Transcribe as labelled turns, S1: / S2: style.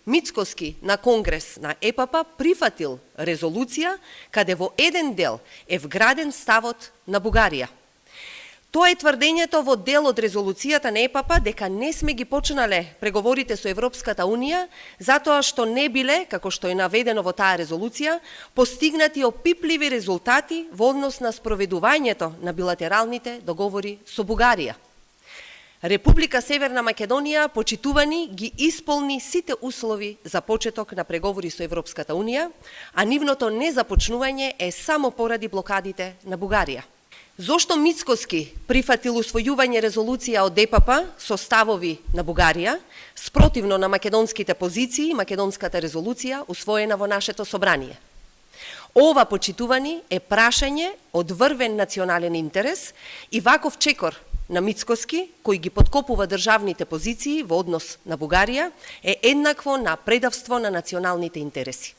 S1: Мицкоски на Конгрес на ЕПП прифатил резолуција каде во еден дел е вграден ставот на Бугарија. Тоа е тврдењето во дел од резолуцијата на ЕПП дека не сме ги почнале преговорите со Европската Унија затоа што не биле, како што е наведено во таа резолуција, постигнати опипливи резултати во однос на спроведувањето на билатералните договори со Бугарија. Република Северна Македонија, почитувани, ги исполни сите услови за почеток на преговори со Европската Унија, а нивното незапочнување е само поради блокадите на Бугарија. Зошто Мицкоски прифатил усвојување резолуција од ЕПП со ставови на Бугарија, спротивно на македонските позиции и македонската резолуција усвоена во нашето собрание? Ова, почитувани, е прашање од врвен национален интерес и ваков чекор на Мицкоски, кој ги подкопува државните позиции во однос на Бугарија, е еднакво на предавство на националните интереси.